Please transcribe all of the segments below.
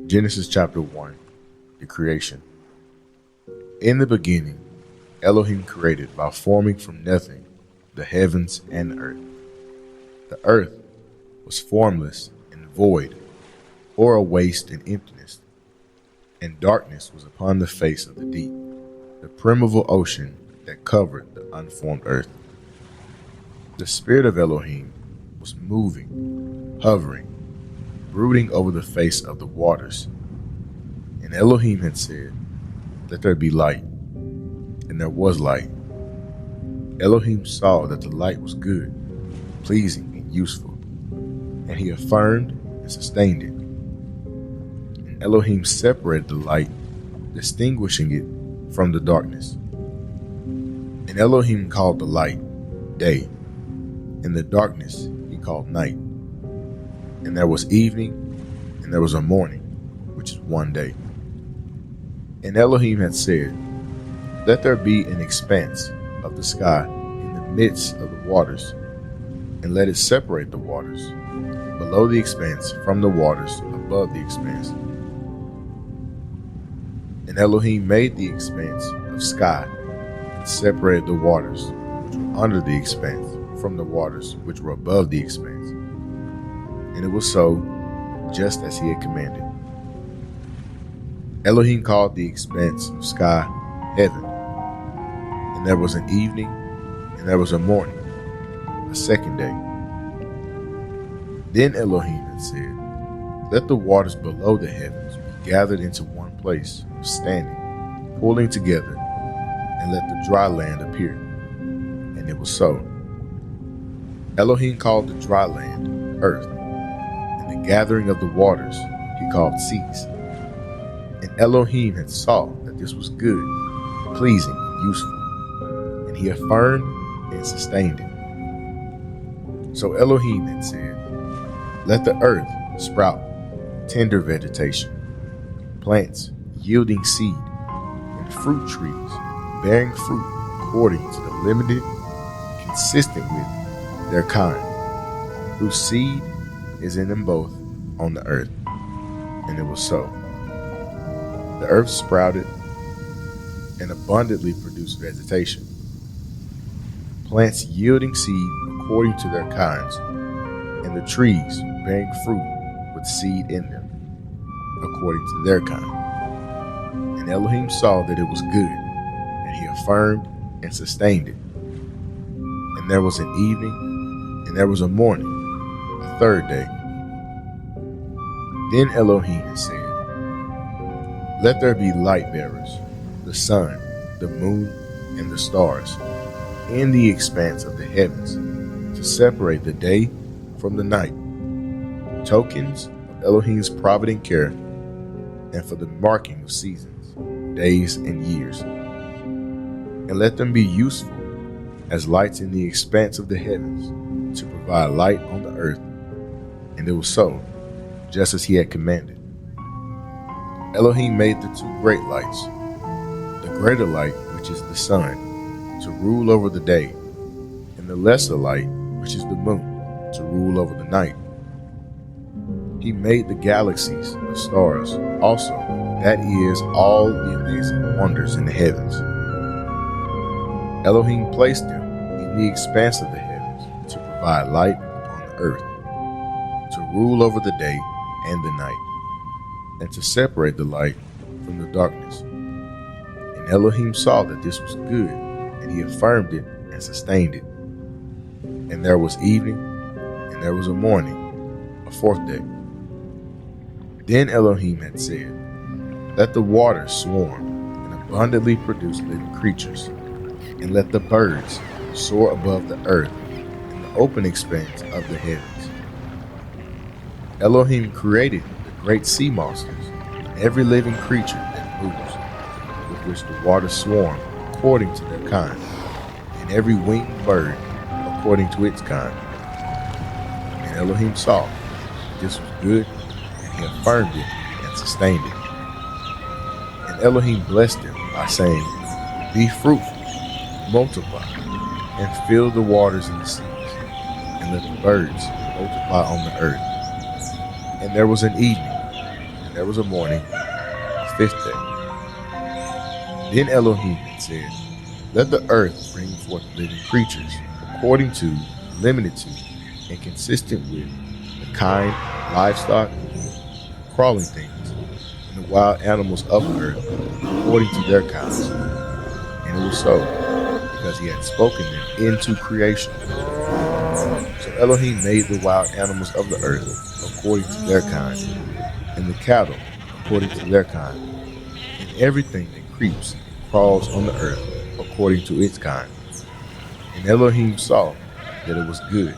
Genesis chapter 1, the creation. In the beginning, Elohim created by forming from nothing the heavens and the earth. The earth was formless and void, or a waste and emptiness, and darkness was upon the face of the deep, the primeval ocean that covered the unformed earth. The spirit of Elohim was moving, hovering, brooding over the face of the waters. And Elohim had said, "Let there be light." And there was light. Elohim saw that the light was good, pleasing, and useful, and he affirmed and sustained it. And Elohim separated the light, distinguishing it from the darkness. And Elohim called the light day, and the darkness he called night. And there was evening, and there was a morning, which is one day. And Elohim had said, "Let there be an expanse of the sky in the midst of the waters, and let it separate the waters below the expanse from the waters above the expanse." And Elohim made the expanse of sky and separated the waters which were under the expanse from the waters which were above the expanse. And it was so, just as he had commanded. Elohim called the expanse of sky heaven. And there was an evening, and there was a morning, a second day. Then Elohim had said, "Let the waters below the heavens be gathered into one place, standing, pulling together, and let the dry land appear." And it was so. Elohim called the dry land earth, and the gathering of the waters he called seas. And Elohim had saw that this was good, pleasing, and useful, and he affirmed and sustained it. So Elohim had said, "Let the earth sprout tender vegetation, plants yielding seed, and fruit trees bearing fruit according to the limited, consistent with their kind, whose seed is in them both on the earth." And it was so. The earth sprouted and abundantly produced vegetation, plants yielding seed according to their kinds, and the trees bearing fruit with seed in them, according to their kind. And Elohim saw that it was good, and he affirmed and sustained it. And there was an evening, and there was a morning, a third day. Then Elohim had said, "Let there be light bearers, the sun, the moon, and the stars, in the expanse of the heavens, to separate the day from the night, tokens of Elohim's provident care, and for the marking of seasons, days, and years. And let them be useful as lights in the expanse of the heavens, to provide light on the earth." And it was so, just as he had commanded. Elohim made the two great lights, the greater light, which is the sun, to rule over the day, and the lesser light, which is the moon, to rule over the night. He made the galaxies of stars also, that is, all the amazing wonders in the heavens. Elohim placed them in the expanse of the heavens to provide light upon the earth, to rule over the day and the night, and to separate the light from the darkness. And Elohim saw that this was good, and he affirmed it and sustained it. And there was evening, and there was a morning, a fourth day. Then Elohim had said, "Let the waters swarm and abundantly produce living creatures, and let the birds soar above the earth in the open expanse of the heavens." Elohim created the great sea monsters and every living creature that moves, with which the waters swarm according to their kind, and every winged bird according to its kind. And Elohim saw that this was good, and he affirmed it and sustained it. And Elohim blessed them by saying, "Be fruitful, multiply, and fill the waters in the seas, and let the birds multiply on the earth." And there was an evening, and there was a morning, the fifth day. Then Elohim had said, let the earth bring forth living creatures, according to, limited to, and consistent with the kind, livestock, crawling things, and the wild animals of the earth, according to their kinds. And it was so, because he had spoken them into creation. So Elohim made the wild animals of the earth according to their kind, and the cattle according to their kind, and everything that creeps and crawls on the earth according to its kind. And Elohim saw that it was good,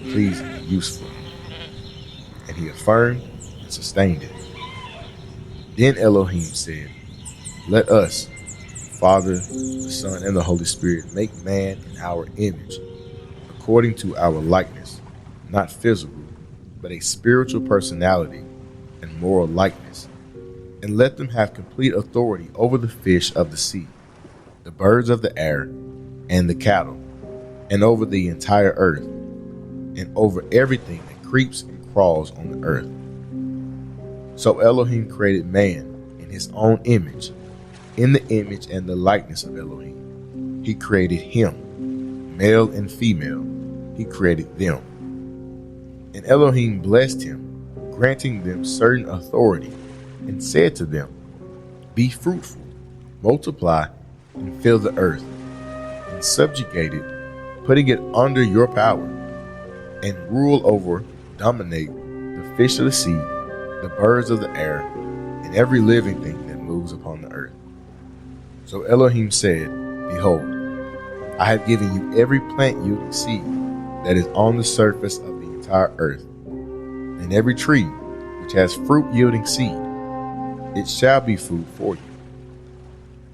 pleasing, and useful. And he affirmed and sustained it. Then Elohim said, let us, Father, the Son, and the Holy Spirit, make man in our image, according to our likeness, not physical, but a spiritual personality and moral likeness, and let them have complete authority over the fish of the sea, the birds of the air, and the cattle, and over the entire earth, and over everything that creeps and crawls on the earth. So Elohim created man in his own image. In the image and the likeness of Elohim, he created him, male and female, he created them. And Elohim blessed him, granting them certain authority, and said to them, be fruitful, multiply, and fill the earth, and subjugate it, putting it under your power, and rule over, dominate the fish of the sea, the birds of the air, and every living thing that moves upon the earth. So Elohim said, behold, I have given you every plant yielding seed that is on the surface of the entire earth, and every tree which has fruit yielding seed, it shall be food for you.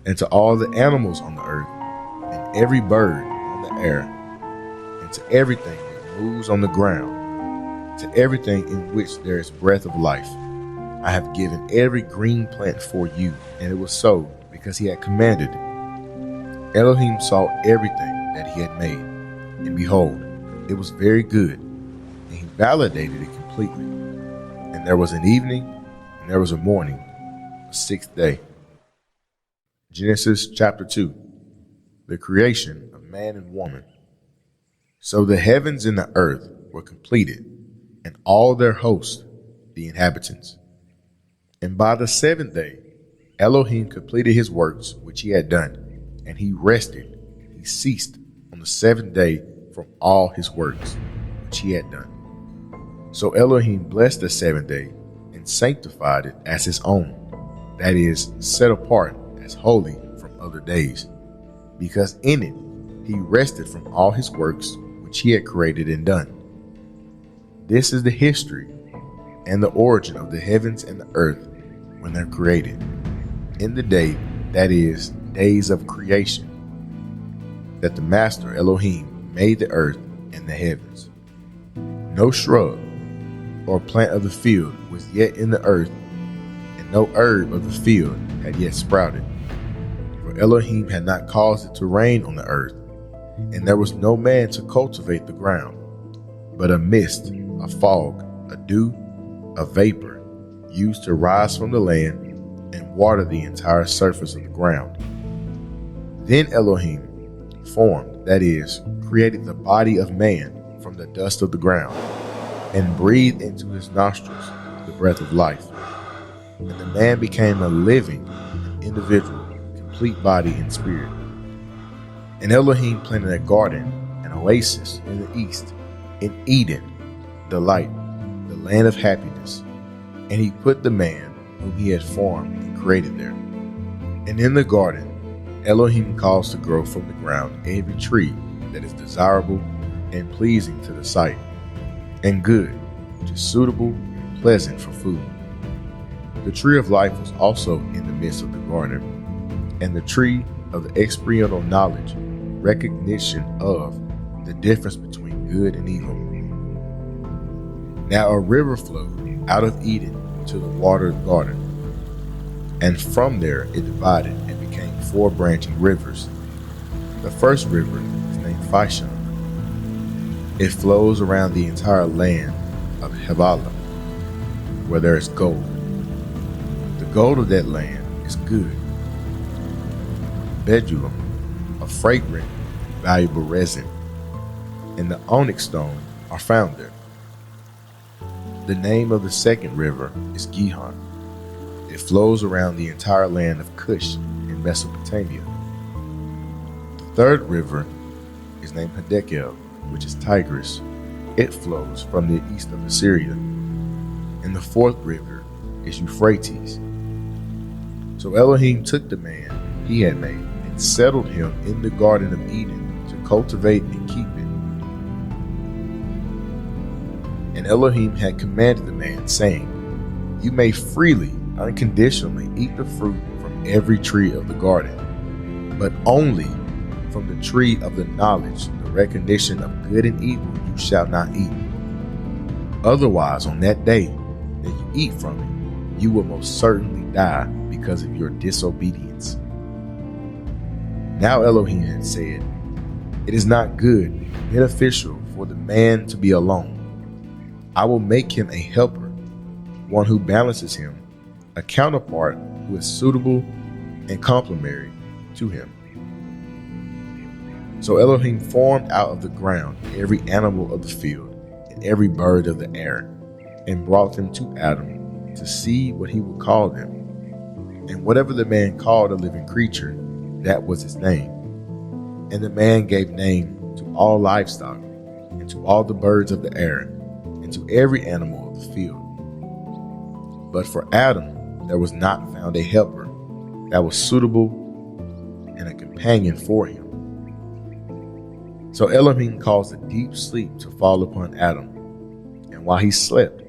And to all the animals on the earth, and every bird on the air, and to everything that moves on the ground, to everything in which there is breath of life, I have given every green plant for you. And it was so, because he had commanded it. Elohim saw everything that he had made, and behold, it was very good, and he validated it completely. And there was an evening, and there was a morning, the sixth day. Genesis chapter 2, the creation of man and woman. So the heavens and the earth were completed, and all their host, the inhabitants. And by the seventh day, Elohim completed his works which he had done, and he rested. He ceased on the seventh day from all his works which he had done. So Elohim blessed the seventh day and sanctified it as his own, that is, set apart as holy from other days, because in it he rested from all his works which he had created and done. This is the history and the origin of the heavens and the earth when they're created, in the day, that is, days of creation, that the Master Elohim made the earth and the heavens. No shrub or plant of the field was yet in the earth, and no herb of the field had yet sprouted, for Elohim had not caused it to rain on the earth, and there was no man to cultivate the ground, but a mist, a fog, a dew, a vapor, used to rise from the land and water the entire surface of the ground. Then Elohim formed, that is, created the body of man from the dust of the ground, and breathed into his nostrils the breath of life. And the man became a living, individual, complete body and spirit. And Elohim planted a garden, an oasis in the east, in Eden, the light, the land of happiness. And he put the man whom he had formed and created there. And in the garden, Elohim caused to grow from the ground every tree that is desirable and pleasing to the sight, and good, which is suitable and pleasant for food. The tree of life was also in the midst of the garden, and the tree of the experiential knowledge, recognition of the difference between good and evil. Now a river flowed out of Eden to the watered garden, and from there it divided and became 4 branching rivers. The first river is named Phishon. It flows around the entire land of Havilah, where there is gold. gold of that land is good, bdellium, a fragrant, valuable resin, and the onyx stone are found there. The name of the second river is Gihon. It flows around the entire land of Cush in Mesopotamia. The third river is named Hiddekel, which is Tigris. It flows from the east of Assyria. And the fourth river is Euphrates. So Elohim took the man he had made and settled him in the Garden of Eden to cultivate and keep it. And Elohim had commanded the man, saying, "You may freely, unconditionally eat the fruit from every tree of the garden, but only from the tree of the knowledge, the recognition of good and evil you shall not eat. Otherwise, on that day that you eat from it, you will most certainly die because of your disobedience." Now Elohim had said, "It is not good, beneficial for the man to be alone. I will make him a helper, one who balances him, a counterpart who is suitable and complementary to him." So Elohim formed out of the ground every animal of the field and every bird of the air, and brought them to Adam to see what he would call them. And whatever the man called a living creature, that was his name. And the man gave name to all livestock, and to all the birds of the air, and to every animal of the field. But for Adam there was not found a helper that was suitable and a companion for him. So Elohim caused a deep sleep to fall upon Adam, and while he slept,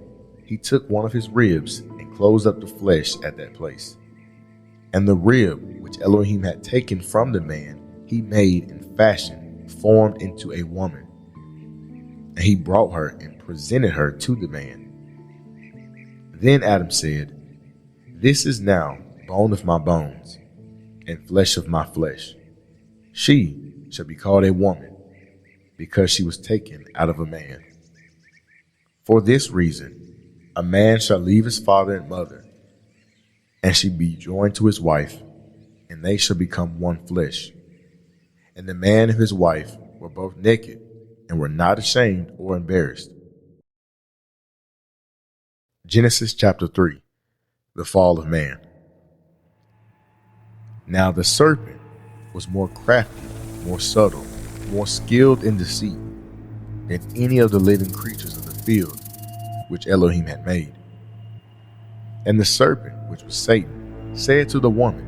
he took one of his ribs and closed up the flesh at that place. And the rib which Elohim had taken from the man, he made and fashioned, formed into a woman. And he brought her and presented her to the man. Then Adam said, "This is now bone of my bones and flesh of my flesh. She shall be called a woman, because she was taken out of a man. For this reason, a man shall leave his father and mother, and shall be joined to his wife, and they shall become one flesh. And the man and his wife were both naked, and were not ashamed or embarrassed." Genesis chapter 3, the fall of man. Now the serpent was more crafty, more subtle, more skilled in deceit than any of the living creatures of the field which Elohim had made. And the serpent, which was Satan, said to the woman,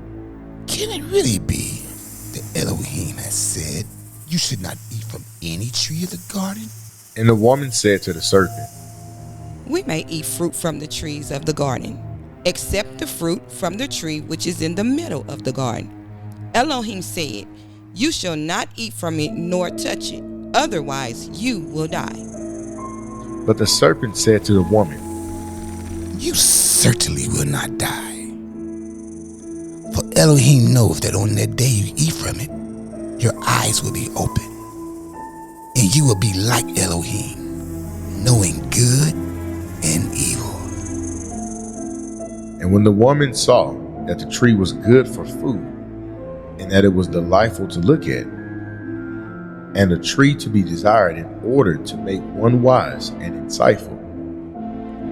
"Can it really be that Elohim has said, you should not eat from any tree of the garden?" And the woman said to the serpent, "We may eat fruit from the trees of the garden, except the fruit from the tree which is in the middle of the garden. Elohim said, you shall not eat from it nor touch it, otherwise you will die." But the serpent said to the woman, "You certainly will not die. For Elohim knows that on that day you eat from it, your eyes will be open, and you will be like Elohim, knowing good and evil." And when the woman saw that the tree was good for food, and that it was delightful to look at, and a tree to be desired in order to make one wise and insightful,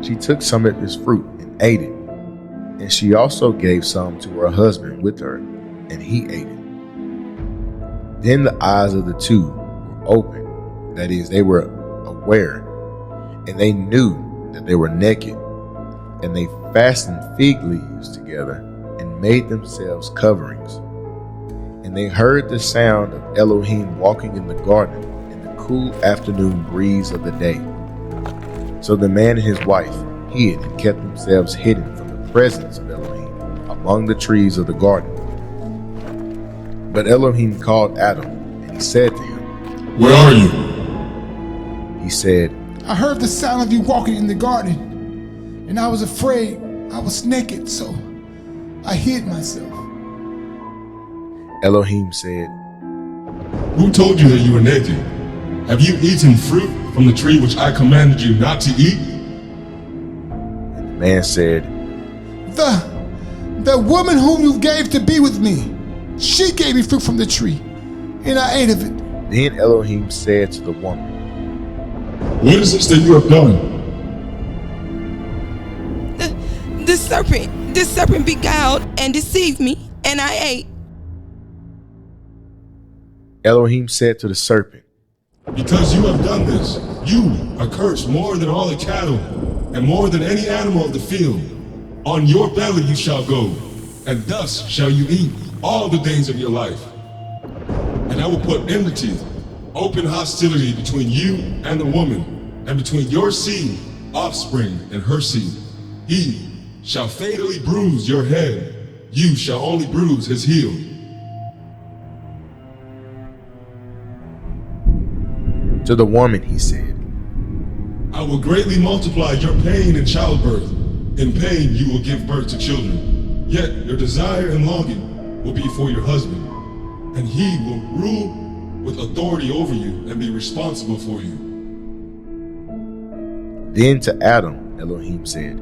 she took some of its fruit and ate it. And she also gave some to her husband with her, and he ate it. Then the eyes of the two were opened, that is, they were aware, and they knew that they were naked. And they fastened fig leaves together and made themselves coverings. And they heard the sound of Elohim walking in the garden in the cool afternoon breeze of the day. So the man and his wife hid and kept themselves hidden from the presence of Elohim among the trees of the garden. But Elohim called Adam, and he said to him, "Where are you?" He said, "I heard the sound of you walking in the garden, and I was afraid. I was naked, so I hid myself." Elohim said, "Who told you that you were naked? Have you eaten fruit from the tree which I commanded you not to eat?" And the man said, The woman whom you gave to be with me, she gave me fruit from the tree, and I ate of it. Then Elohim said to the woman, What is this that you have done? The serpent beguiled and deceived me, and I ate. Elohim said to the serpent, Because you have done this, you are cursed more than all the cattle, and more than any animal of the field. On your belly you shall go, and thus shall you eat all the days of your life. And I will put enmity, open hostility between you and the woman, and between your seed, offspring, and her seed. He shall fatally bruise your head, you shall only bruise his heel. To the woman he said, I will greatly multiply your pain in childbirth. In pain you will give birth to children. Yet your desire and longing will be for your husband, and he will rule with authority over you and be responsible for you. Then to Adam, Elohim said,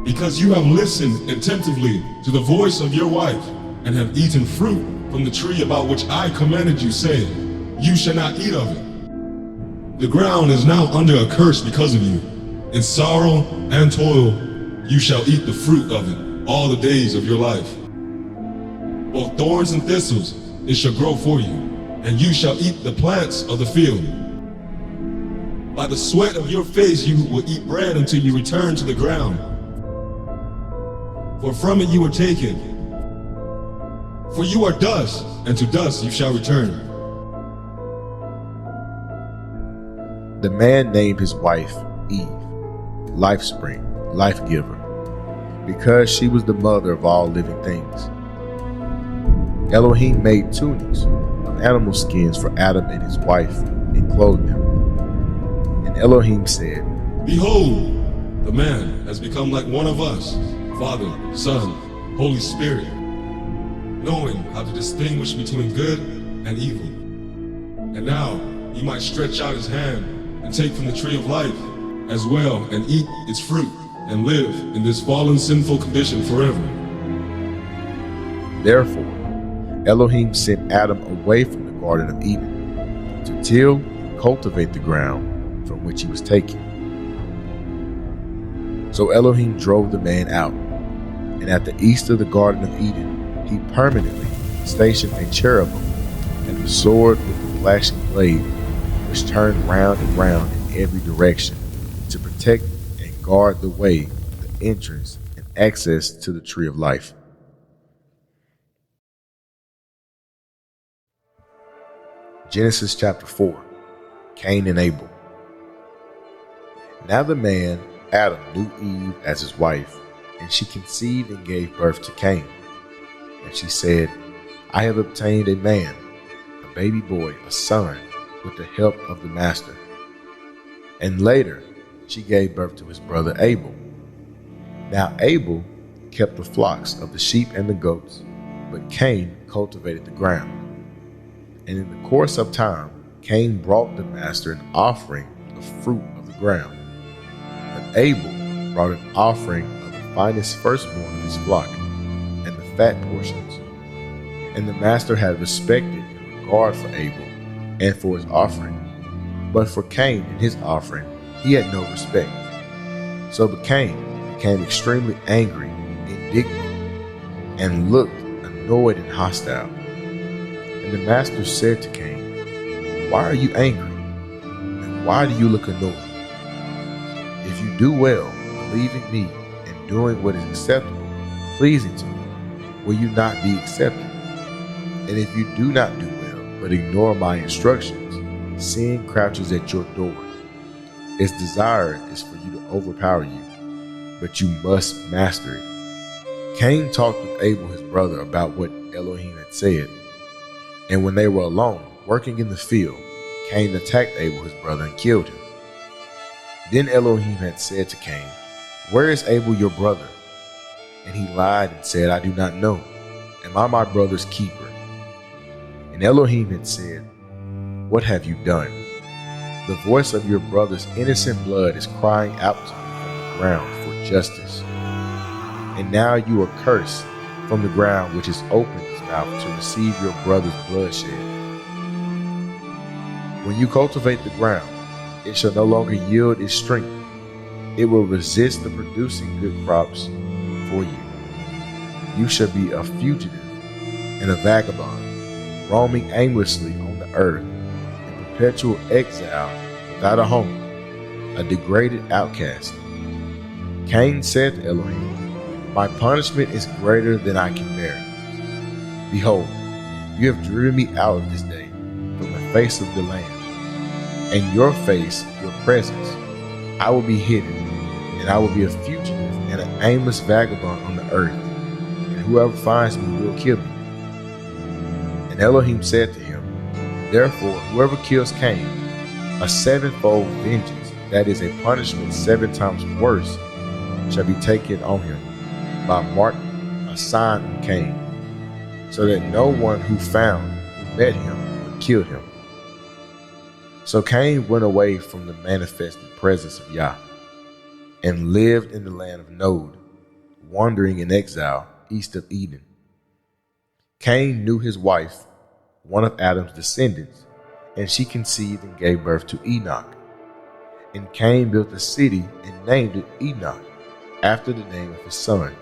Because you have listened attentively to the voice of your wife, and have eaten fruit from the tree about which I commanded you, saying, You shall not eat of it. The ground is now under a curse because of you. In sorrow and toil you shall eat the fruit of it all the days of your life. Both thorns and thistles it shall grow for you, and you shall eat the plants of the field. By the sweat of your face you will eat bread until you return to the ground. For from it you were taken. For you are dust, and to dust you shall return. The man named his wife Eve, life spring, life giver, because she was the mother of all living things. Elohim made tunics of animal skins for Adam and his wife and clothed them. And Elohim said, Behold, the man has become like one of us, Father, Son, Holy Spirit, knowing how to distinguish between good and evil. And now he might stretch out his hand and take from the tree of life as well and eat its fruit and live in this fallen sinful condition forever. Therefore, Elohim sent Adam away from the Garden of Eden to till and cultivate the ground from which he was taken. So Elohim drove the man out, and at the east of the Garden of Eden, he permanently stationed a cherubim and a sword with a flashing blade, which turned round and round in every direction to protect and guard the way, the entrance, and access to the tree of life. Genesis chapter 4, Cain and Abel. Now the man, Adam, knew Eve as his wife, and she conceived and gave birth to Cain. And she said, I have obtained a man, a baby boy, a son, with the help of the master. And later she gave birth to his brother Abel. Now Abel kept the flocks of the sheep and the goats, but Cain cultivated the ground. And in the course of time, Cain brought the master an offering of fruit of the ground. But Abel brought an offering of the finest firstborn of his flock, and the fat portions. And the master had respect and regard for Abel and for his offering. But for Cain and his offering, he had no respect. So Cain became extremely angry, indignant, and looked annoyed and hostile. And the master said to Cain, Why are you angry? And why do you look annoyed? If you do well, believing me, and doing what is acceptable, pleasing to me, will you not be accepted? And if you do not do well, but ignore my instructions, sin crouches at your door. Its desire is for you to overpower you, but you must master it. Cain talked with Abel his brother about what Elohim had said. And when they were alone, working in the field, Cain attacked Abel his brother and killed him. Then Elohim had said to Cain, Where is Abel your brother? And he lied and said, I do not know. Am I my brother's keeper? And Elohim had said, What have you done? The voice of your brother's innocent blood is crying out to me from the ground for justice. And now you are cursed, from the ground which has opened its mouth to receive your brother's bloodshed. When you cultivate the ground, it shall no longer yield its strength. It will resist the producing good crops for you. You shall be a fugitive and a vagabond, roaming aimlessly on the earth, in perpetual exile without a home, a degraded outcast. Cain said to Elohim, "My punishment is greater than I can bear. Behold, you have driven me out this day from the face of the land, and your face, your presence, I will be hidden, and I will be a fugitive and an aimless vagabond on the earth, and whoever finds me will kill me." And Elohim said to him, "Therefore, whoever kills Cain, a sevenfold vengeance, that is a punishment 7 times worse, shall be taken on him by marking a sign on Cain, so that no one who met him would kill him." So Cain went away from the manifested presence of Yah, and lived in the land of Nod, wandering in exile east of Eden. Cain knew his wife, one of Adam's descendants, and she conceived and gave birth to Enoch. And Cain built a city and named it Enoch, after the name of his son.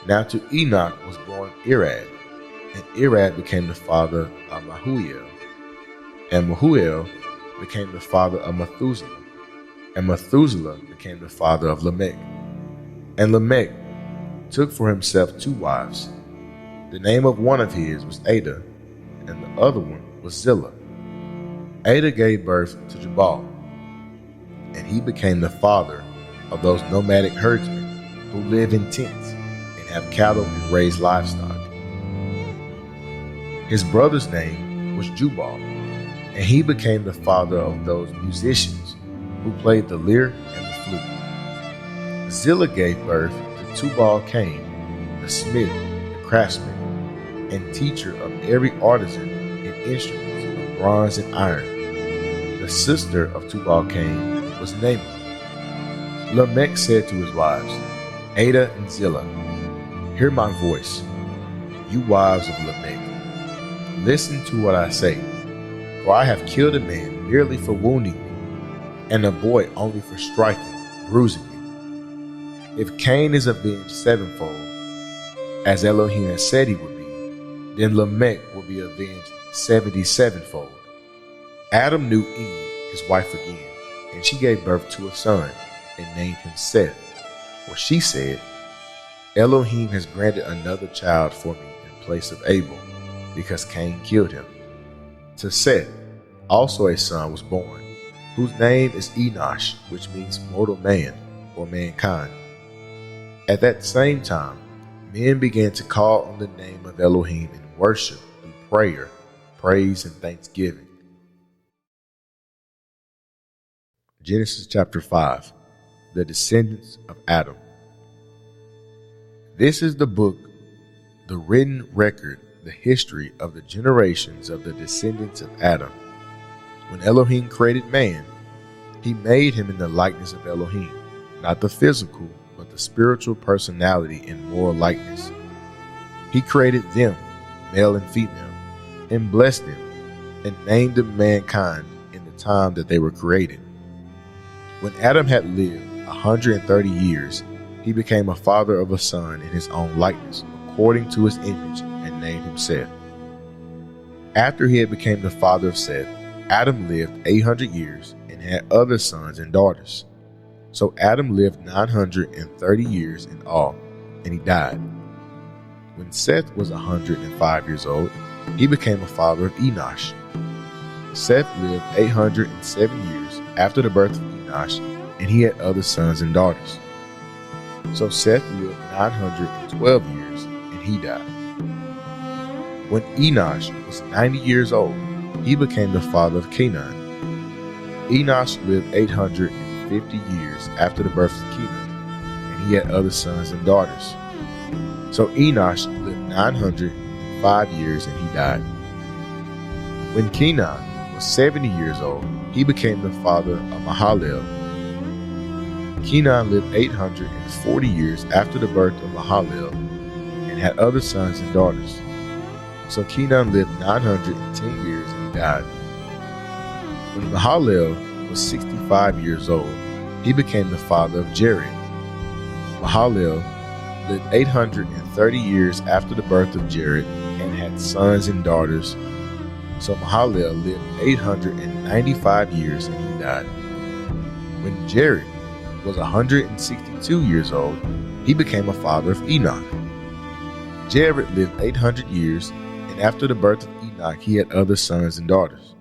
Now to Enoch was born Irad, and Irad became the father of Mahuel, and Mahuel became the father of Methuselah, and Methuselah became the father of Lamech. And Lamech took for himself 2 wives. The name of one of his was Ada, and the other one was Zillah. Ada gave birth to Jabal, and he became the father of those nomadic herdsmen who live in tents and have cattle and raise livestock. His brother's name was Jubal, and he became the father of those musicians who played the lyre and the flute. Zillah gave birth to Tubal-Cain, the smith, the craftsman, and teacher of every artisan in instruments of bronze and iron. The sister of Tubal-Cain was Naamah. Lamech said to his wives, Ada and Zillah, "Hear my voice, you wives of Lamech. Listen to what I say, for I have killed a man merely for wounding me, and a boy only for striking, bruising me. If Cain is avenged 7-fold, as Elohim has said he would be, then Lamech will be avenged 77-fold. Adam knew Eve, his wife, again, and she gave birth to a son, and named him Seth. For she said, Elohim has granted another child for me in place of Abel, because Cain killed him. To Seth also a son was born, whose name is Enosh, which means mortal man, or mankind. At that same time, men began to call on the name of Elohim in worship and prayer, praise and thanksgiving. Genesis chapter 5. The Descendants of Adam. This is the book, the written record, the history of the generations of the descendants of Adam. When Elohim created man, he made him in the likeness of Elohim, not the physical, but the spiritual personality and moral likeness. He created them, male and female, and blessed them, and named them mankind in the time that they were created. When Adam had lived 130 years, he became a father of a son in his own likeness, according to his image, and named him Seth. After he had become the father of Seth, Adam lived 800 years and had other sons and daughters. So Adam lived 930 years in all, and he died. When Seth was 105 years old, he became a father of Enosh. Seth lived 807 years after the birth of Enosh, and he had other sons and daughters. So Seth lived 912 years, and he died. When Enosh was 90 years old, he became the father of Canaan. Enosh lived 850 years after the birth of Canaan, and he had other sons and daughters. So Enosh lived 905 years, and he died. When Canaan was 70 years old, he became the father of Mahalalel. Canaan lived 840 years after the birth of Mahalalel, and had other sons and daughters. So Kenan lived 910 years and he died. When Mahalalel was 65 years old, he became the father of Jared. Mahalalel lived 830 years after the birth of Jared and had sons and daughters. So Mahalalel lived 895 years and he died. When Jared was 162 years old, he became a father of Enoch. Jared lived 800 years, and after the birth of Enoch, he had other sons and daughters.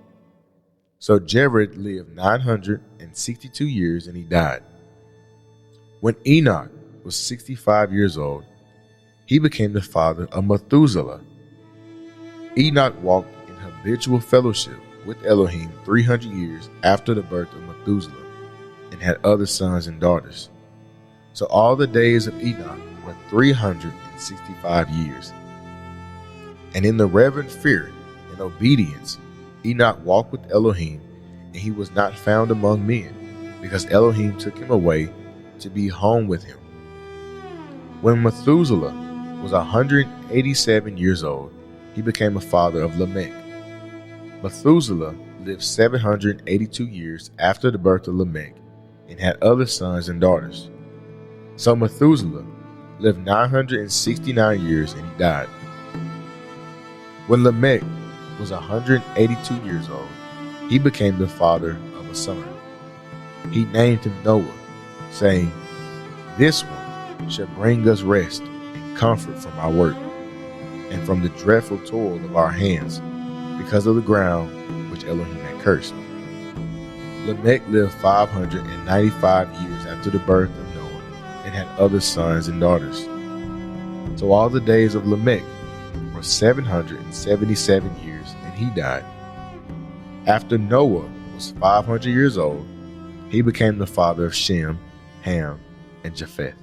So Jared lived 962 years and he died. When Enoch was 65 years old, he became the father of Methuselah. Enoch walked in habitual fellowship with Elohim 300 years after the birth of Methuselah and had other sons and daughters. So all the days of Enoch were 365 years. And in the reverent fear and obedience, Enoch walked with Elohim, and he was not found among men, because Elohim took him away to be home with him. When Methuselah was 187 years old, he became a father of Lamech. Methuselah lived 782 years after the birth of Lamech and had other sons and daughters. So Methuselah lived 969 years and he died. When Lamech was 182 years old, he became the father of a son. He named him Noah, saying, "This one shall bring us rest and comfort from our work, and from the dreadful toil of our hands, because of the ground which Elohim had cursed." Lamech lived 595 years after the birth of Noah and had other sons and daughters. So all the days of Lamech were 777 years and he died. After Noah was 500 years old, he became the father of Shem, Ham, and Japheth.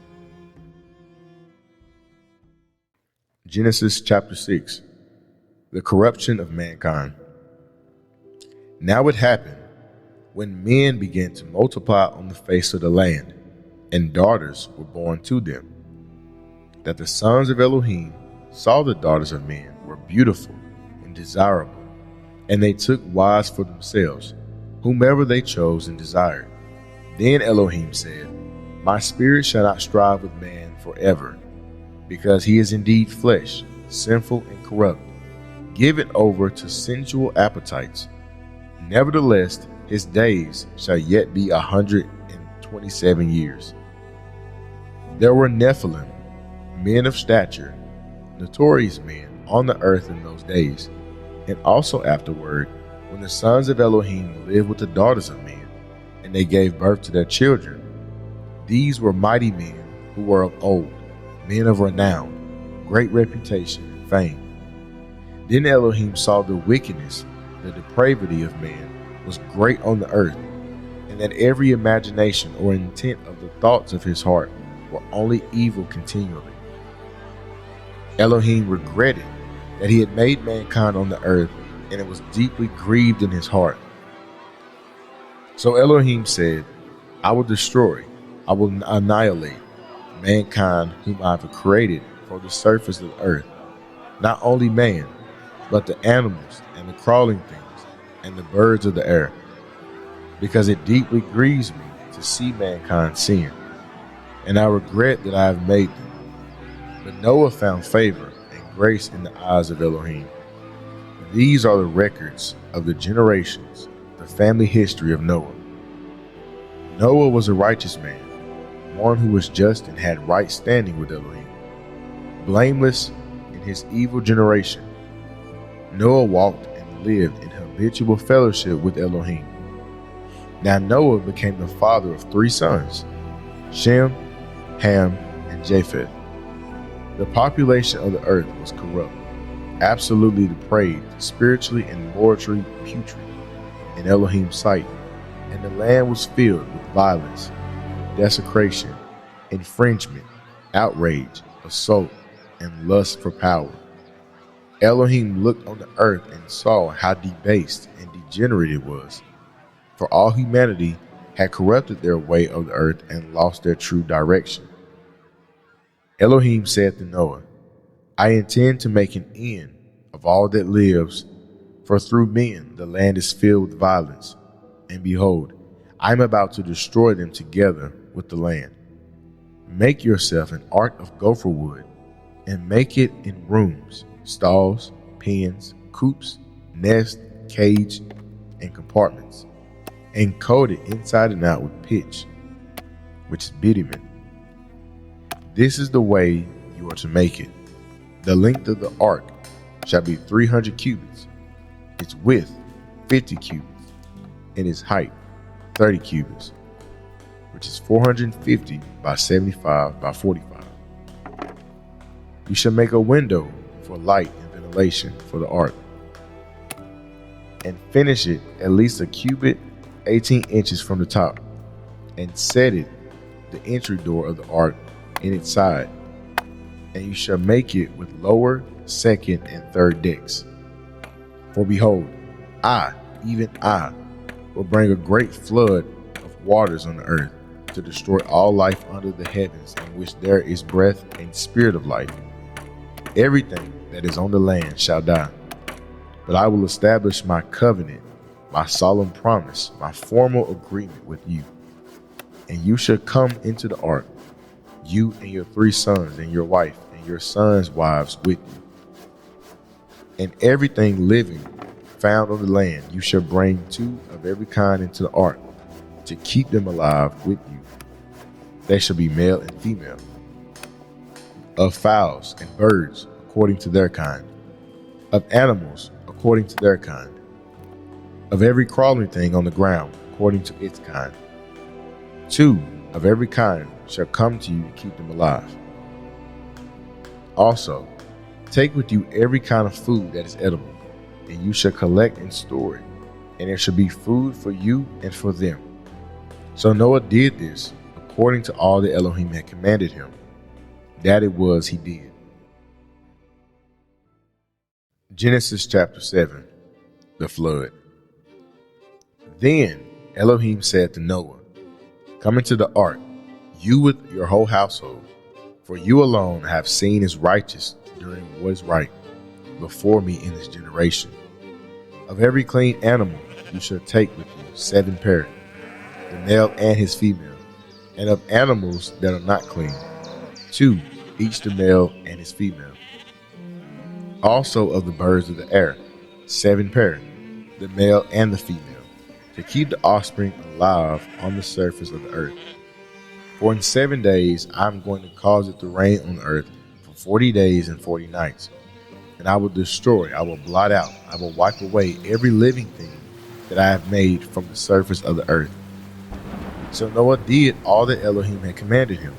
Genesis chapter 6. The corruption of mankind. Now it happened, when men began to multiply on the face of the land, and daughters were born to them, that the sons of Elohim saw the daughters of men were beautiful and desirable, and they took wives for themselves, whomever they chose and desired. Then Elohim said, "My spirit shall not strive with man forever, because he is indeed flesh, sinful and corrupt, given over to sensual appetites. Nevertheless, his days shall yet be 127 years." There were Nephilim, men of stature, notorious men on the earth in those days, and also afterward, when the sons of Elohim lived with the daughters of men, and they gave birth to their children. These were mighty men who were of old, men of renown, great reputation and fame. Then Elohim saw the wickedness, the depravity of man was great on the earth, and that every imagination or intent of the thoughts of his heart were only evil continually. Elohim regretted that he had made mankind on the earth, and it was deeply grieved in his heart. So Elohim said, "I will destroy, I will annihilate mankind whom I have created for the surface of the earth, not only man, but the animals and the crawling things and the birds of the air, because it deeply grieves me to see mankind sin, and I regret that I have made them." But Noah found favor and grace in the eyes of Elohim. These are the records of the generations, the family history of Noah. Noah was a righteous man, one who was just and had right standing with Elohim, blameless in his evil generation. Noah walked and lived in habitual fellowship with Elohim. Now Noah became the father of 3 sons, Shem, Ham, and Japheth. The population of the earth was corrupt, absolutely depraved, spiritually and morally putrid in Elohim's sight, and the land was filled with violence, desecration, infringement, outrage, assault, and lust for power. Elohim looked on the earth and saw how debased and degenerate it was, for all humanity had corrupted their way of the earth and lost their true direction. Elohim said to Noah, I intend to make an end of all that lives, for through men the land is filled with violence, and behold, I am about to destroy them together with the land. Make yourself an ark of gopher wood, and make it in rooms, stalls, pens, coops, nests, cage, and compartments, and coat it inside and out with pitch, which is bitumen. This is the way you are to make it. The length of the ark shall be 300 cubits, its width 50 cubits, and its height 30 cubits, which is 450 by 75 by 45. You shall make a window for light and ventilation for the ark, and finish it at least a cubit 18 inches from the top, and set it the entry door of the ark in its side, and you shall make it with lower, second, and third decks. For behold, I, even I, will bring a great flood of waters on the earth to destroy all life under the heavens in which there is breath and spirit of life. Everything that is on the land shall die. But I will establish my covenant, my solemn promise, my formal agreement with you. And you shall come into the ark, you and your 3 sons and your wife and your sons' wives with you. And everything living found on the land you shall bring 2 of every kind into the ark, to keep them alive with you. They shall be male and female, of fowls and birds according to their kind, of animals according to their kind, of every crawling thing on the ground according to its kind. 2 of every kind shall come to you to keep them alive. Also, take with you every kind of food that is edible, and you shall collect and store it, and there shall be food for you and for them. So Noah did this according to all that Elohim had commanded him. That it was he did. Genesis chapter 7, the flood. Then Elohim said to Noah, "Come into the ark, you with your whole household, for you alone have seen as righteous doing what is right before me in this generation. Of every clean animal you shall take with you 7 pairs, the male and his female, and of animals that are not clean, 2, each the male and his female. Also of the birds of the air, 7 pairs, the male and the female, to keep the offspring alive on the surface of the earth. For in 7 days I am going to cause it to rain on the earth for 40 days and 40 nights. And I will destroy, I will blot out, I will wipe away every living thing that I have made from the surface of the earth." So Noah did all that Elohim had commanded him.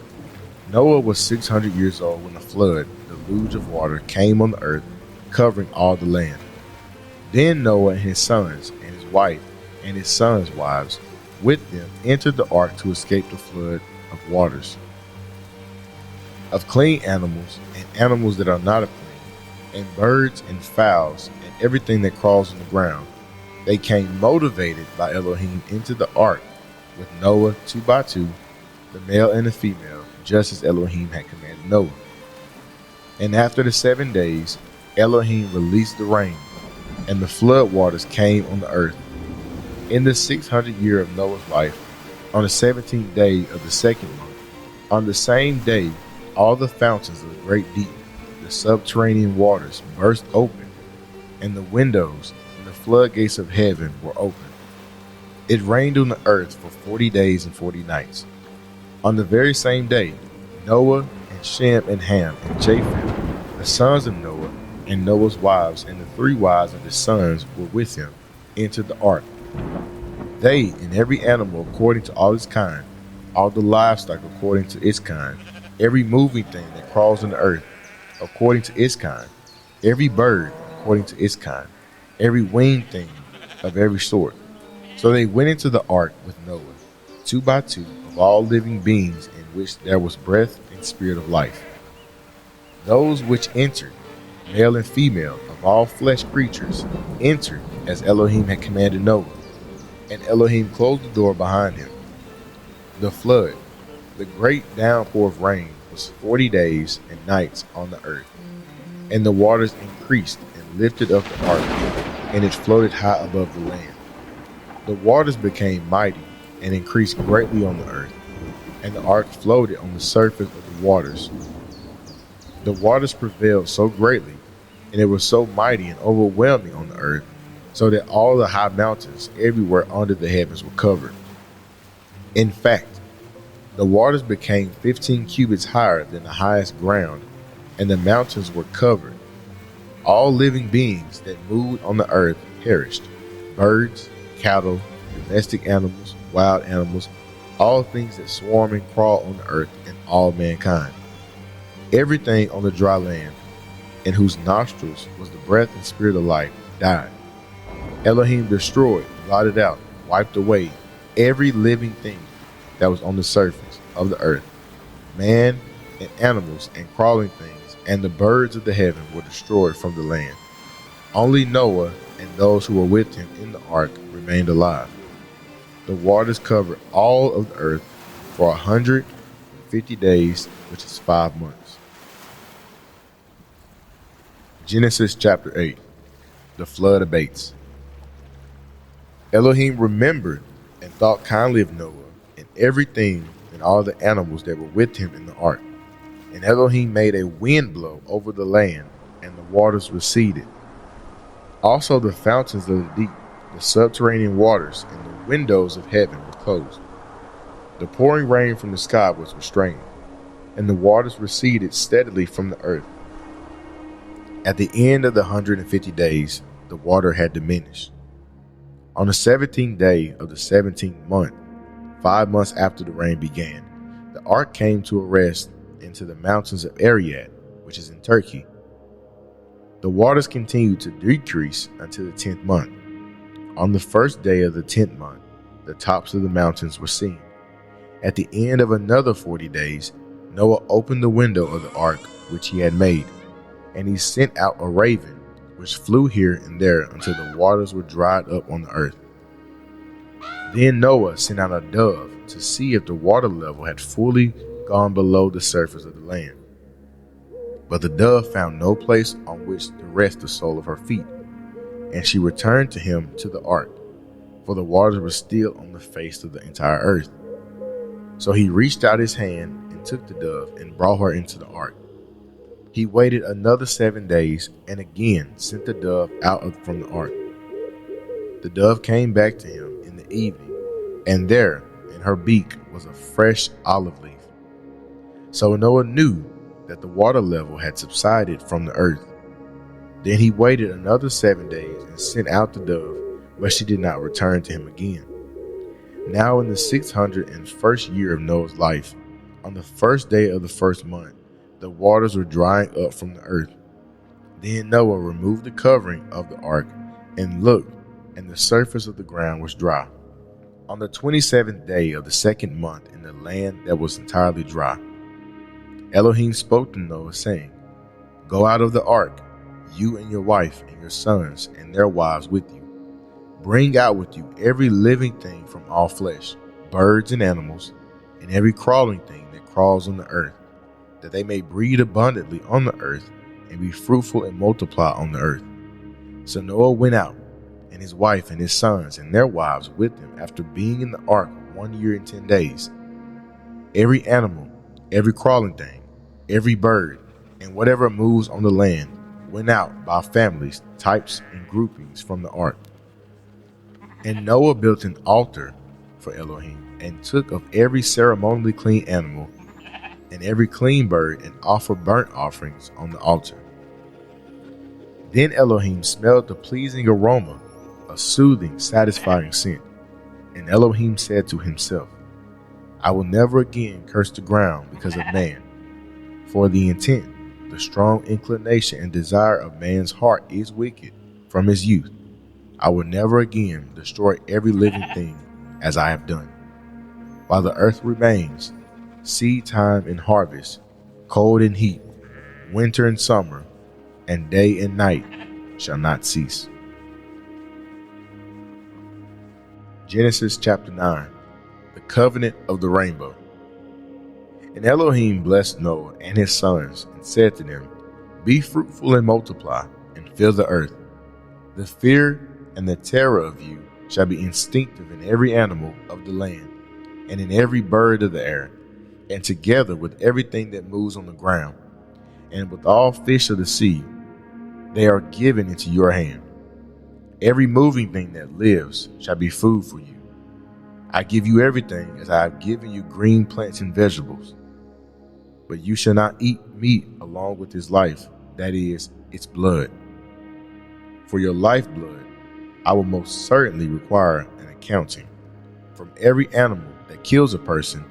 Noah was 600 years old when the flood, the deluge of water, came on the earth, covering all the land. Then Noah and his sons and his wife and his sons' wives with them entered the ark to escape the flood of waters. Of clean animals and animals that are not of clean, and birds and fowls and everything that crawls on the ground, they came motivated by Elohim into the ark with Noah 2 by 2, the male and the female, just as Elohim had commanded Noah. And after the 7 days, Elohim released the rain, and the flood waters came on the earth. In the 600th year of Noah's life, on the 17th day of the 2nd month, on the same day, all the fountains of the great deep, the subterranean waters, burst open, and the windows and the floodgates of heaven were opened. It rained on the earth for 40 days and 40 nights. On the very same day, Noah and Shem and Ham and Japheth, the sons of Noah, and Noah's wives and the 3 wives of his sons were with him, entered the ark. They and every animal according to all its kind, all the livestock according to its kind, every moving thing that crawls on the earth according to its kind, every bird according to its kind, every winged thing of every sort. So they went into the ark with Noah, 2 by 2, of all living beings in which there was breath and spirit of life. Those which entered, male and female, of all flesh creatures, entered as Elohim had commanded Noah, and Elohim closed the door behind him. The flood, the great downpour of rain, was was 40 days and nights on the earth. And the waters increased and lifted up the ark, and it floated high above the land. The waters became mighty and increased greatly on the earth, and the ark floated on the surface of the waters. The waters prevailed so greatly, and it was so mighty and overwhelming on the earth, so that all the high mountains everywhere under the heavens were covered. In fact, the waters became 15 cubits higher than the highest ground, and the mountains were covered. All living beings that moved on the earth perished: birds, cattle, domestic animals, wild animals, all things that swarm and crawl on the earth, and all mankind. Everything on the dry land, in whose nostrils was the breath and spirit of life, died. Elohim destroyed, blotted out, wiped away every living thing that was on the surface of the earth. Man and animals and crawling things and the birds of the heaven were destroyed from the land. Only Noah and those who were with him in the ark remained alive. The waters covered all of the earth for 150 days, which is 5 months. Genesis chapter 8. The flood abates. Elohim remembered and thought kindly of Noah and everything and all the animals that were with him in the ark. And Elohim made a wind blow over the land, and the waters receded. Also the fountains of the deep, the subterranean waters, and the windows of heaven were closed. The pouring rain from the sky was restrained, and the waters receded steadily from the earth. At the end of the 150 days, the water had diminished. On the 17th day of the 17th month, 5 months after the rain began, the ark came to a rest into the mountains of Arad, which is in Turkey. The waters continued to decrease until the 10th month. On the first day of the 10th month, the tops of the mountains were seen. At the end of another 40 days, Noah opened the window of the ark which he had made, and he sent out a raven, which flew here and there until the waters were dried up on the earth. Then Noah sent out a dove to see if the water level had fully gone below the surface of the land. But the dove found no place on which to rest the sole of her feet, and she returned to him to the ark, for the waters were still on the face of the entire earth. So he reached out his hand and took the dove and brought her into the ark. He waited another 7 days and again sent the dove out from the ark. The dove came back to him in the evening, and there in her beak was a fresh olive leaf. So Noah knew that the water level had subsided from the earth. Then he waited another 7 days and sent out the dove, but she did not return to him again. Now in the 601st year of Noah's life, on the first day of the first month, the waters were drying up from the earth. Then Noah removed the covering of the ark and looked, and the surface of the ground was dry. On the 27th day of the second month in the land that was entirely dry, Elohim spoke to Noah, saying, "Go out of the ark, you and your wife and your sons and their wives with you. Bring out with you every living thing from all flesh, birds and animals, and every crawling thing that crawls on the earth, that they may breed abundantly on the earth and be fruitful and multiply on the earth." So Noah went out, and his wife and his sons and their wives with him, after being in the ark 1 year and 10 days. Every animal, every crawling thing, every bird, and whatever moves on the land went out by families, types, and groupings from the ark. And Noah built an altar for Elohim, and took of every ceremonially clean animal and every clean bird, and offered burnt offerings on the altar. Then Elohim smelled the pleasing aroma, a soothing, satisfying scent. And Elohim said to himself, "I will never again curse the ground because of man. For the intent, the strong inclination and desire of man's heart is wicked from his youth. I will never again destroy every living thing as I have done. While the earth remains, seed time and harvest, cold and heat, winter and summer, and day and night shall not cease." Genesis chapter 9. The covenant of the rainbow. And Elohim blessed Noah and his sons and said to them, Be fruitful and multiply, and fill the earth. The fear and the terror of you shall be instinctive in every animal of the land, and in every bird of the air, and together with everything that moves on the ground, and with all fish of the sea. They are given into your hand. Every moving thing that lives shall be food for you. I give you everything as I have given you green plants and vegetables. But you shall not eat meat along with its life, that is, its blood. For your lifeblood I will most certainly require an accounting. From every animal that kills a person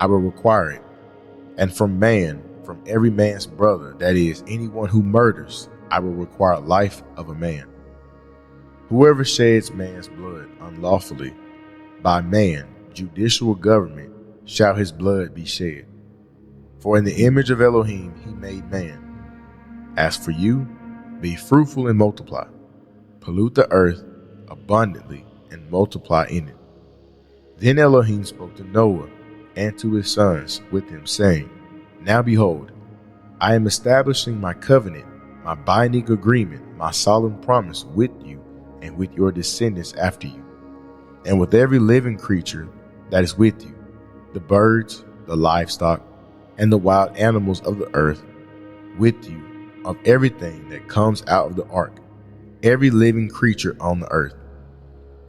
I will require it. And from every man's brother, that is, anyone who murders, I will require life of a man. Whoever sheds man's blood unlawfully, by man, judicial government, shall his blood be shed. For in the image of Elohim he made man. As for you, be fruitful and multiply. Pollute the earth abundantly and multiply in it. Then Elohim spoke to Noah and to his sons with him, saying, Now behold, I am establishing my covenant, my binding agreement, my solemn promise with you and with your descendants after you, and with every living creature that is with you, the birds, the livestock, and the wild animals of the earth, with you, of everything that comes out of the ark, every living creature on the earth.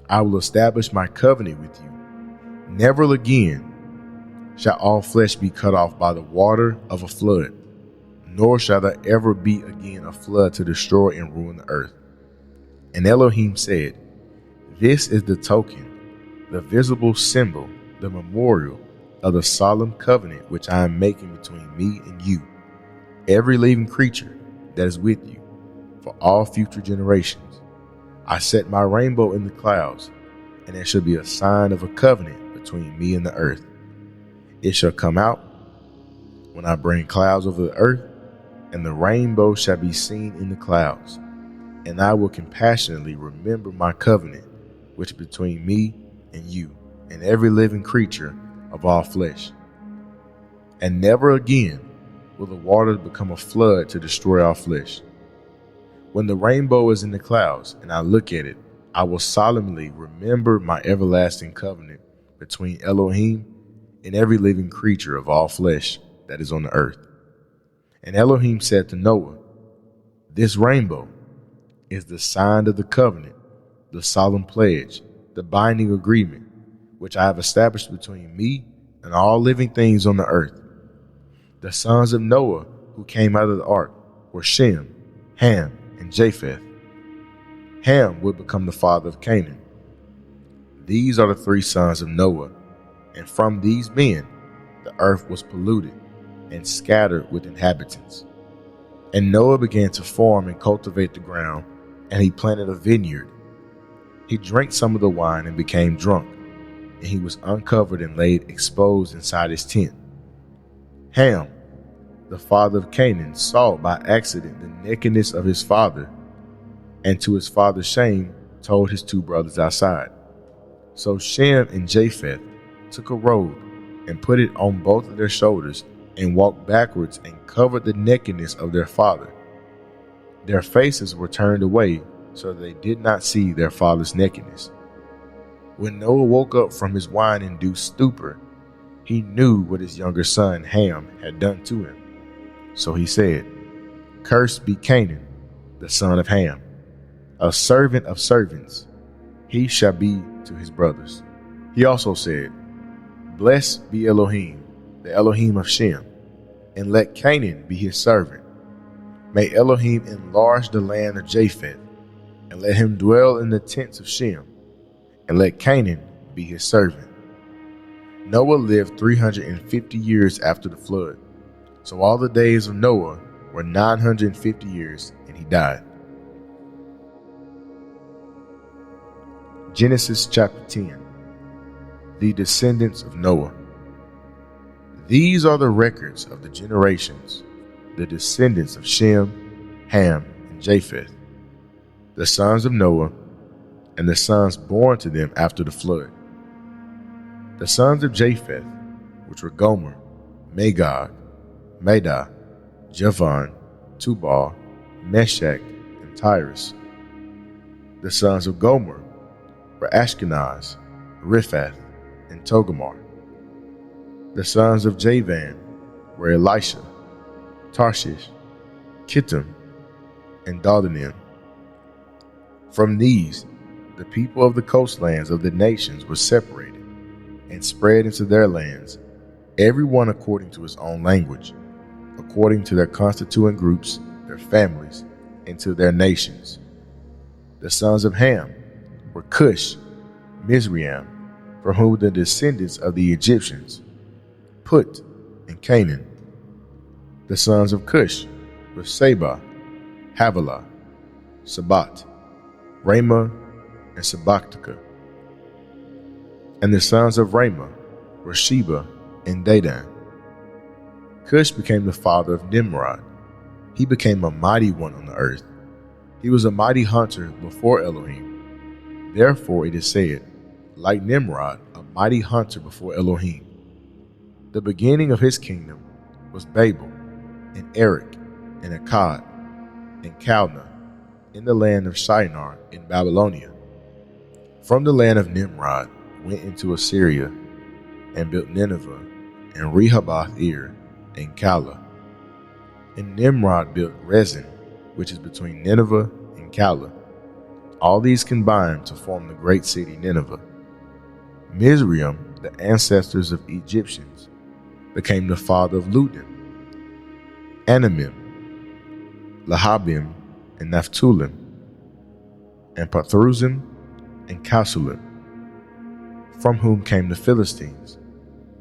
I will establish my covenant with you. Never again shall all flesh be cut off by the water of a flood, nor shall there ever be again a flood to destroy and ruin the earth. And Elohim said, This is the token, the visible symbol, the memorial of the solemn covenant which I am making between me and you, every living creature that is with you, for all future generations. I set my rainbow in the clouds, and there shall be a sign of a covenant between me and the earth. It shall come out when I bring clouds over the earth, and the rainbow shall be seen in the clouds. And I will compassionately remember my covenant, which is between me and you, and every living creature of all flesh. And never again will the waters become a flood to destroy all flesh. When the rainbow is in the clouds, and I look at it, I will solemnly remember my everlasting covenant between Elohim and every living creature of all flesh that is on the earth. And Elohim said to Noah, This rainbow is the sign of the covenant, the solemn pledge, the binding agreement, which I have established between me and all living things on the earth. The sons of Noah who came out of the ark were Shem, Ham, and Japheth. Ham would become the father of Canaan. These are the three sons of Noah, and from these men the earth was polluted and scattered with inhabitants. And Noah began to farm and cultivate the ground, and he planted a vineyard. He drank some of the wine and became drunk, and he was uncovered and laid exposed inside his tent. Ham, the father of Canaan, saw by accident the nakedness of his father, and to his father's shame told his two brothers outside. So Shem and Japheth took a robe and put it on both of their shoulders and walked backwards and covered the nakedness of their father. Their faces were turned away so that they did not see their father's nakedness. When Noah woke up from his wine-induced stupor, he knew what his younger son Ham had done to him. So he said, Cursed be Canaan, the son of Ham, a servant of servants. He shall be to his brothers. He also said, Blessed be Elohim, the Elohim of Shem, and let Canaan be his servant. May Elohim enlarge the land of Japheth, and let him dwell in the tents of Shem, and let Canaan be his servant. Noah lived 350 years after the flood. So all the days of Noah were 950 years, and he died. Genesis chapter 10. The descendants of Noah. These are the records of the generations, the descendants of Shem, Ham, and Japheth, the sons of Noah, and the sons born to them after the flood. The sons of Japheth, which were Gomer, Magog, Madai, Javan, Tubal, Meshach, and Tyrus. The sons of Gomer were Ashkenaz, Riphath, and Togarmah. The sons of Javan were Elisha, Tarshish, Kittim, and Dardanim. From these, the people of the coastlands of the nations were separated and spread into their lands, every one according to his own language, according to their constituent groups, their families, and to their nations. The sons of Ham were Cush, Mizraim, from whom the descendants of the Egyptians, Put, and Canaan. The sons of Cush were Seba, Havilah, Sabat, Ramah, and Sabachthaka. And the sons of Ramah were Sheba and Dedan. Cush became the father of Nimrod. He became a mighty one on the earth. He was a mighty hunter before Elohim. Therefore it is said, like Nimrod, a mighty hunter before Elohim. The beginning of his kingdom was Babel, and Erech, and Akkad, and Calneh, in the land of Shinar in Babylonia. From the land of Nimrod went into Assyria, and built Nineveh, and Rehoboth-ir, and Calah. And Nimrod built Rezin, which is between Nineveh and Calah. All these combined to form the great city Nineveh. Mizraim, the ancestors of Egyptians, became the father of Ludim, Anamim, Lahabim, and Naphthalim, and Pathruzim, and Casulim, from whom came the Philistines,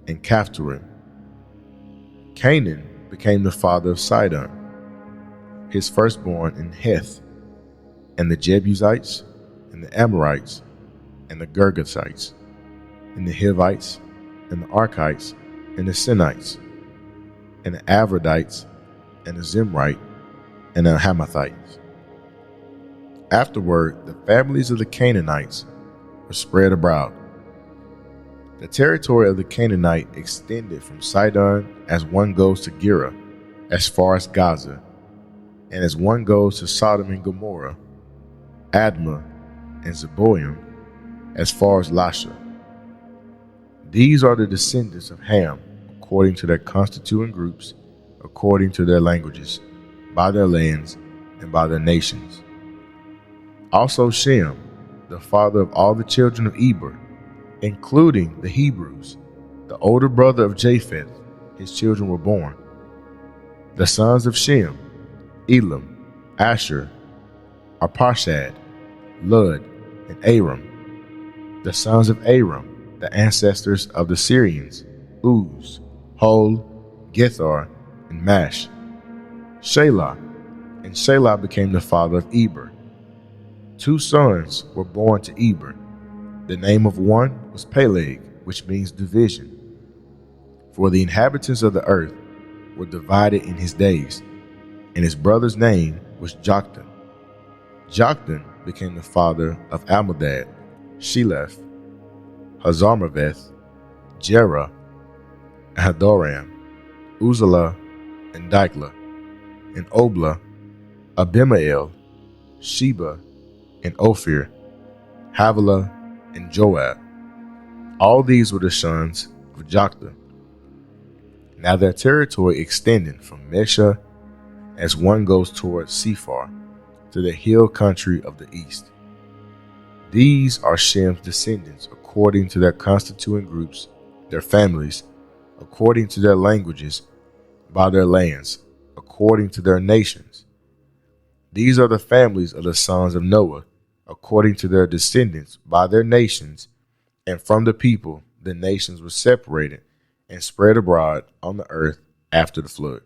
and Caphtorim. Canaan became the father of Sidon, his firstborn in Heth, and the Jebusites, and the Amorites, and the Girgashites, and the Hivites, and the Archites, and the Sinites, and the Avradites, and the Zimrite, and the Hamathites. Afterward, the families of the Canaanites were spread abroad. The territory of the Canaanite extended from Sidon as one goes to Gera, as far as Gaza, and as one goes to Sodom and Gomorrah, Admah, and Zeboim, as far as Lasha. These are the descendants of Ham, according to their constituent groups, according to their languages, by their lands, and by their nations. Also Shem, the father of all the children of Eber, including the Hebrews, the older brother of Japheth, his children were born. The sons of Shem, Elam, Asher, Arpachshad, Lud, and Aram. The sons of Aram, the ancestors of the Syrians, Uz, Hol, Gethar, and Mash. Shelah, and Shelah became the father of Eber. 2 sons were born to Eber. The name of one was Peleg, which means division. For the inhabitants of the earth were divided in his days, and his brother's name was Joktan. Joktan became the father of Almodad, Sheleph, Hazarmaveth, Jerah, Hadoram, Uzziah, and Diklah, and Oblah, Abimael, Sheba, and Ophir, Havilah, and Joab. All these were the sons of Joktan. Now their territory extended from Mesha as one goes toward Sephar to the hill country of the east. These are Shem's descendants according to their constituent groups, their families, according to their languages, by their lands, according to their nations. These are the families of the sons of Noah, according to their descendants, by their nations, and from the people the nations were separated and spread abroad on the earth after the flood.